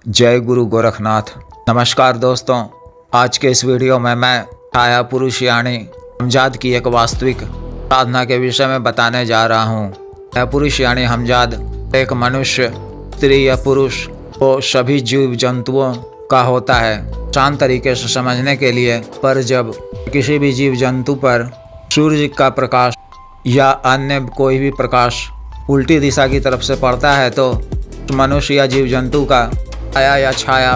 जय गुरु गोरखनाथ। नमस्कार दोस्तों, आज के इस वीडियो में मैं छाया पुरुष यानी हमजाद की एक वास्तविक साधना के विषय में बताने जा रहा हूँ। छाया पुरुष यानी हमजाद एक मनुष्य, स्त्री या पुरुष वो सभी जीव जंतुओं का होता है। आसान तरीके से समझने के लिए, पर जब किसी भी जीव जंतु पर सूर्य का प्रकाश या अन्य कोई भी प्रकाश उल्टी दिशा की तरफ से पड़ता है तो मनुष्य या जीव जंतु का छाया या छाया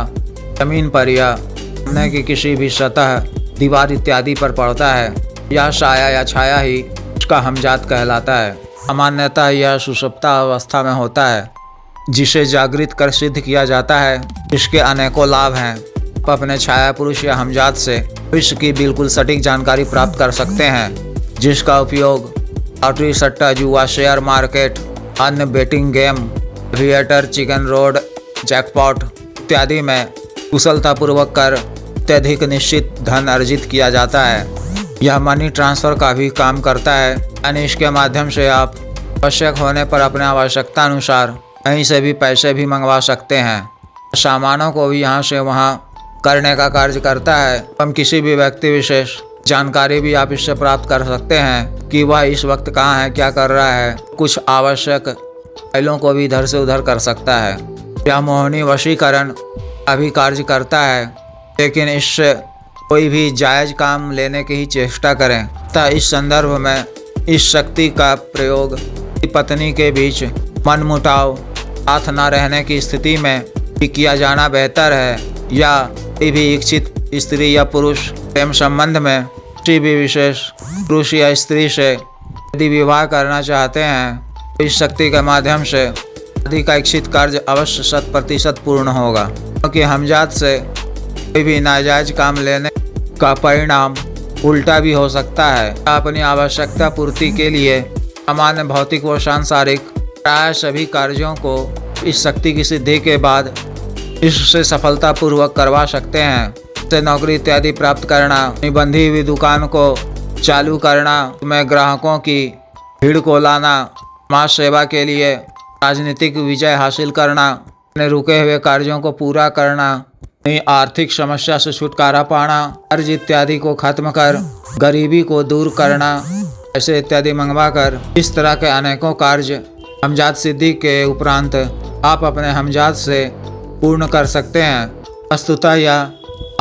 जमीन पर या सामने की किसी भी सतह, दीवार इत्यादि पर पड़ता है। यह छाया या छाया ही उसका हमजाद कहलाता है। सामान्यतः यह सुषुप्ता अवस्था में होता है, जिसे जागृत कर सिद्ध किया जाता है। इसके अनेकों लाभ हैं। आप अपने छाया पुरुष या हमजाद से भविष्य की बिल्कुल सटीक जानकारी प्राप्त कर सकते हैं, जिसका उपयोग लॉटरी, सट्टा, जुआ, शेयर मार्केट, अन्य betting game, theatre, chicken road, jackpot इत्यादि में कुशलतापूर्वक कर अत्यधिक निश्चित धन अर्जित किया जाता है। यह मनी ट्रांसफ़र का भी काम करता है, यानी इसके माध्यम से आप आवश्यक होने पर अपने आवश्यकता अनुसार कहीं से भी पैसे भी मंगवा सकते हैं। सामानों को भी यहाँ से वहाँ करने का कार्य करता है। हम किसी भी व्यक्ति विशेष जानकारी भी आप इससे प्राप्त कर सकते हैं कि वह इस वक्त कहाँ है, क्या कर रहा है। कुछ आवश्यक फाइलों को भी इधर से उधर कर सकता है। यह मोहिनी वशीकरण का भी कार्य करता है, लेकिन इससे कोई भी जायज़ काम लेने की ही चेष्टा करें। तथा इस संदर्भ में इस शक्ति का प्रयोग पत्नी के बीच मनमुटाव, साथ न रहने की स्थिति में भी किया जाना बेहतर है, या कोई भी इच्छित स्त्री या पुरुष प्रेम संबंध में किसी भी विशेष पुरुष या स्त्री से यदि विवाह करना चाहते हैं तो इस शक्ति के माध्यम से शादी का इच्छित कार्य अवश्य 100% पूर्ण होगा। क्योंकि हमजाद से कोई भी नाजायज काम लेने का परिणाम उल्टा भी हो सकता है। अपनी आवश्यकता पूर्ति के लिए सामान्य भौतिक व सांसारिक प्राय सभी कार्यों को इस शक्ति की सिद्धि के बाद इससे सफलतापूर्वक करवा सकते हैं। जैसे नौकरी इत्यादि प्राप्त करना, निबंधी हुई दुकान को चालू करना, में ग्राहकों की भीड़ को लाना, समाज सेवा के लिए राजनीतिक विजय हासिल करना, अपने रुके हुए कार्यों को पूरा करना, अपनी आर्थिक समस्या से छुटकारा पाना, कर्ज इत्यादि को खत्म कर गरीबी को दूर करना, ऐसे इत्यादि मंगवा कर इस तरह के अनेकों कार्य हमजाद सिद्धि के उपरांत आप अपने हमजाद से पूर्ण कर सकते हैं। वस्तुतः यह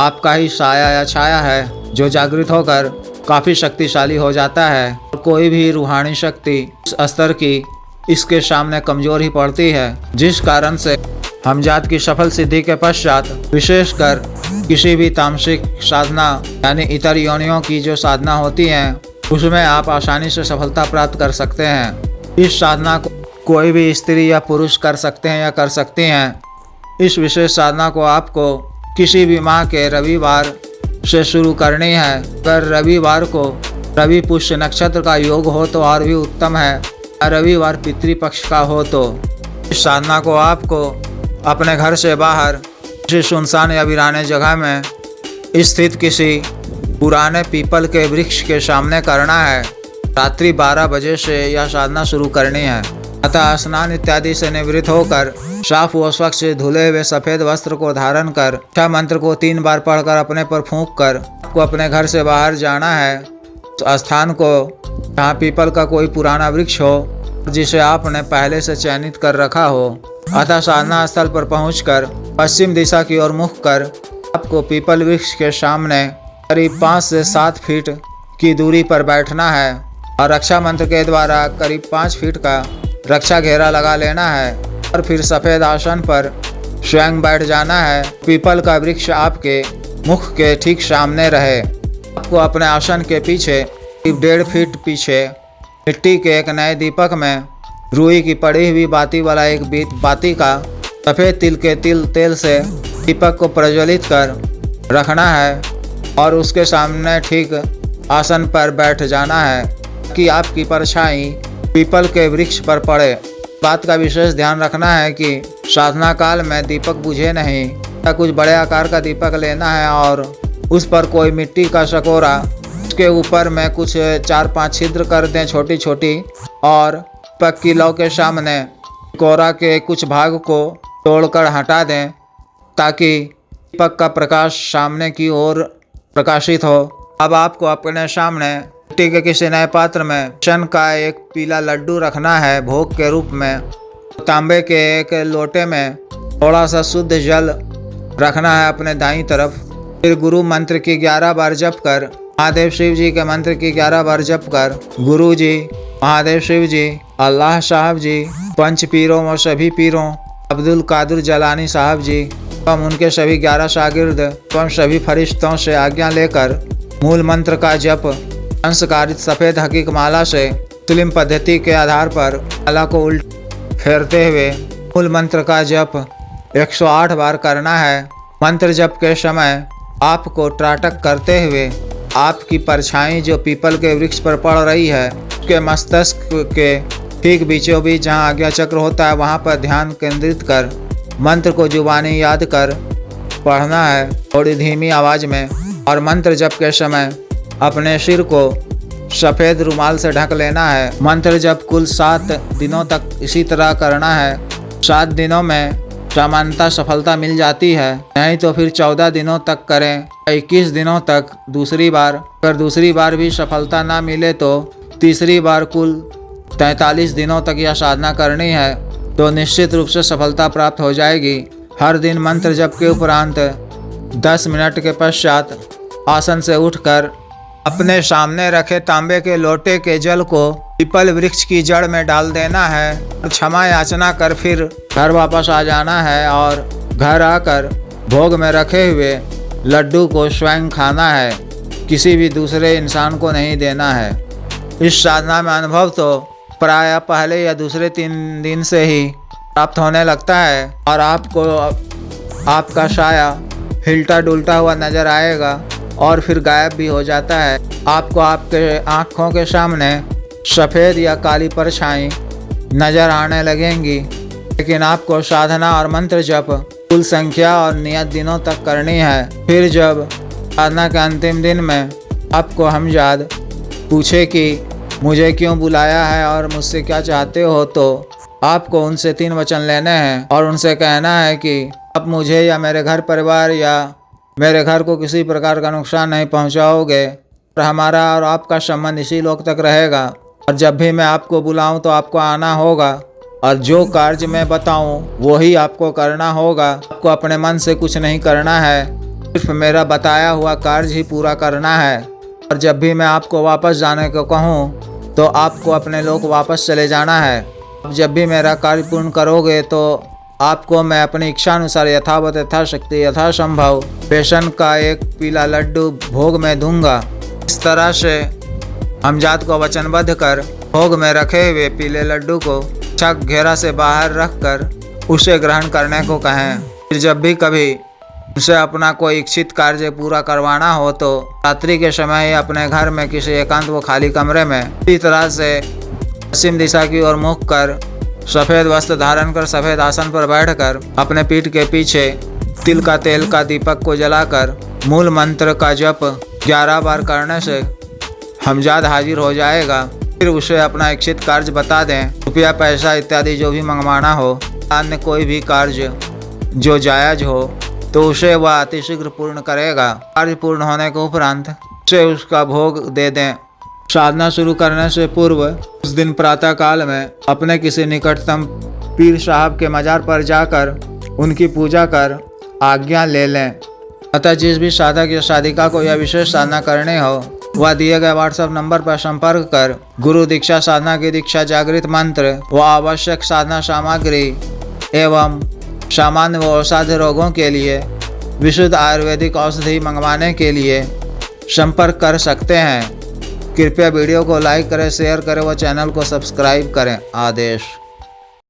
आपका ही साया या छाया है जो जागृत होकर काफ़ी शक्तिशाली हो जाता है, और कोई भी रूहानी शक्ति इस स्तर की इसके सामने कमज़ोर ही पड़ती है। जिस कारण से हमजाद की सफल सिद्धि के पश्चात विशेषकर किसी भी तामसिक साधना यानी इतर योनियों की जो साधना होती हैं उसमें आप आसानी से सफलता प्राप्त कर सकते हैं। इस साधना को कोई भी स्त्री या पुरुष कर सकते हैं या कर सकती हैं। इस विशेष साधना को आपको किसी भी माह के रविवार से शुरू करनी है। अगर रविवार को रवि पुष्य नक्षत्र का योग हो तो और भी उत्तम है, रविवार पितृपक्ष का हो तो। इस साधना को आपको अपने घर से बाहर किसी सुनसान या वीराने जगह में स्थित किसी पुराने पीपल के वृक्ष के सामने करना है। रात्रि 12 बजे से यह साधना शुरू करनी है। अतः स्नान इत्यादि से निवृत्त होकर साफ व स्वच्छ धुले हुए सफ़ेद वस्त्र को धारण कर छह मंत्र को 3 बार पढ़कर अपने पर फूंक कर आपको अपने घर से बाहर जाना है। तो स्थान को जहाँ पीपल का कोई पुराना वृक्ष हो जिसे आपने पहले से चयनित कर रखा हो। अतः साधना स्थल पर पहुंचकर पश्चिम दिशा की ओर मुख कर आपको पीपल वृक्ष के सामने करीब 5 से 7 फीट की दूरी पर बैठना है, और रक्षा मंत्र के द्वारा करीब 5 फीट का रक्षा घेरा लगा लेना है, और फिर सफ़ेद आसन पर स्वयं बैठ जाना है। पीपल का वृक्ष आपके मुख के ठीक सामने रहे। आपको अपने आसन के पीछे करीब 1.5 फीट पीछे मिट्टी के एक नए दीपक में रुई की पड़ी हुई बाती वाला एक बाती का सफ़ेद तिल के तेल से दीपक को प्रज्वलित कर रखना है, और उसके सामने ठीक आसन पर बैठ जाना है कि आपकी परछाई पीपल के वृक्ष पर पड़े। बात का विशेष ध्यान रखना है कि साधना काल में दीपक बुझे नहीं। या कुछ बड़े आकार का दीपक लेना है और उस पर कोई मिट्टी का शकोरा, उसके ऊपर में कुछ 4-5 छिद्र कर दें छोटी छोटी, और पक्की लौ के सामने कोरा के कुछ भाग को तोड़कर हटा दें ताकि दीपक का प्रकाश सामने की ओर प्रकाशित हो। अब आपको अपने सामने मिट्टी के किसी नए पात्र में शन का एक पीला लड्डू रखना है भोग के रूप में। तांबे के एक लोटे में थोड़ा सा शुद्ध जल रखना है अपने दाईं तरफ। फिर गुरु मंत्र की 11 बार जप कर, महादेव शिव जी के मंत्र की 11 बार जप कर, गुरु जी, महादेव शिव जी, अल्लाह साहब जी, पंच पीरों और सभी पीरों, अब्दुल कादिर जलानी साहब जी एवं उनके सभी 11 शागिर्द एवं सभी फरिश्तों से आज्ञा लेकर मूल मंत्र का जप संस्कारित सफ़ेद हकीक माला से मुस्लिम पद्धति के आधार पर माला को उल्ट फेरते हुए मूल मंत्र का जप 108 बार करना है। मंत्र जप के समय आपको त्राटक करते हुए आपकी परछाई जो पीपल के वृक्ष पर पड़ रही है उसके मस्तिष्क के ठीक बीचों बीच जहाँ आज्ञा चक्र होता है वहाँ पर ध्यान केंद्रित कर मंत्र को जुबानी याद कर पढ़ना है थोड़ी धीमी आवाज़ में। और मंत्र जप के समय अपने सिर को सफ़ेद रुमाल से ढक लेना है। मंत्र जप कुल 7 दिनों तक इसी तरह करना है। 7 दिनों में सामान्यतः सफलता मिल जाती है, नहीं तो फिर 14 दिनों तक करें, 21 दिनों तक दूसरी बार। अगर दूसरी बार भी सफलता ना मिले तो तीसरी बार कुल 43 दिनों तक यह साधना करनी है तो निश्चित रूप से सफलता प्राप्त हो जाएगी। हर दिन मंत्र जप के उपरांत 10 मिनट के पश्चात आसन से उठकर अपने सामने रखे तांबे के लोटे के जल को पीपल वृक्ष की जड़ में डाल देना है और क्षमा याचना कर फिर घर वापस आ जाना है और घर आकर भोग में रखे हुए लड्डू को स्वयं खाना है, किसी भी दूसरे इंसान को नहीं देना है। इस साधना में अनुभव तो प्राय पहले या दूसरे 3 दिन से ही प्राप्त होने लगता है और आपको आपका साया हिलता डुलता हुआ नजर आएगा और फिर गायब भी हो जाता है। आपको आपके आँखों के सामने सफ़ेद या काली परछाई नज़र आने लगेंगी, लेकिन आपको साधना और मंत्र जप कुल संख्या और नियत दिनों तक करनी है। फिर जब साधना के अंतिम दिन में आपको हमजाद पूछे कि मुझे क्यों बुलाया है और मुझसे क्या चाहते हो, तो आपको उनसे 3 वचन लेने हैं और उनसे कहना है कि अब मुझे या मेरे घर परिवार या मेरे घर को किसी प्रकार का नुकसान नहीं पहुंचाओगे और हमारा और आपका संबंध इसी लोक तक रहेगा। और जब भी मैं आपको बुलाऊं तो आपको आना होगा और जो कार्य मैं बताऊं वही आपको करना होगा। आपको अपने मन से कुछ नहीं करना है, सिर्फ मेरा बताया हुआ कार्य ही पूरा करना है। और जब भी मैं आपको वापस जाने को कहूं तो आपको अपने लोक वापस चले जाना है। जब भी मेरा कार्य पूर्ण करोगे तो आपको मैं अपनी इच्छानुसार यथावत यथाशक्ति यथासंभव बेसन का एक पीला लड्डू भोग में दूंगा। इस तरह से हमजाद को वचनबद्ध कर भोग में रखे हुए पीले लड्डू को छक घेरा से बाहर रखकर उसे ग्रहण करने को कहें। फिर जब भी कभी उसे अपना कोई इच्छित कार्य पूरा करवाना हो तो रात्रि के समय ही अपने घर में किसी एकांत व खाली कमरे में इसी तरह से पश्चिम दिशा की ओर मुख कर सफ़ेद वस्त्र धारण कर सफ़ेद आसन पर बैठकर अपने पीठ के पीछे तिल का तेल का दीपक को जलाकर मूल मंत्र का जप 11 बार करने से हमजाद हाजिर हो जाएगा। फिर उसे अपना इच्छित कार्य बता दें, रुपया पैसा इत्यादि जो भी मंगवाना हो, अन्य कोई भी कार्य जो जायज़ हो तो उसे वह अतिशीघ्र पूर्ण करेगा। कार्य पूर्ण होने के उपरांत उसे उसका भोग दे दें। साधना शुरू करने से पूर्व उस दिन प्रातः काल में अपने किसी निकटतम पीर साहब के मज़ार पर जाकर उनकी पूजा कर आज्ञा ले लें। अतः जिस भी साधक या साधिका को यह विशेष साधना करनी हो वह दिए गए व्हाट्सएप नंबर पर संपर्क कर गुरु दीक्षा साधना की दीक्षा जागृत मंत्र व आवश्यक साधना सामग्री एवं सामान्य व असाध्य रोगों के लिए विशुद्ध आयुर्वेदिक औषधि मंगवाने के लिए संपर्क कर सकते हैं। कृपया वीडियो को लाइक करें, शेयर करें व चैनल को सब्सक्राइब करें। आदेश।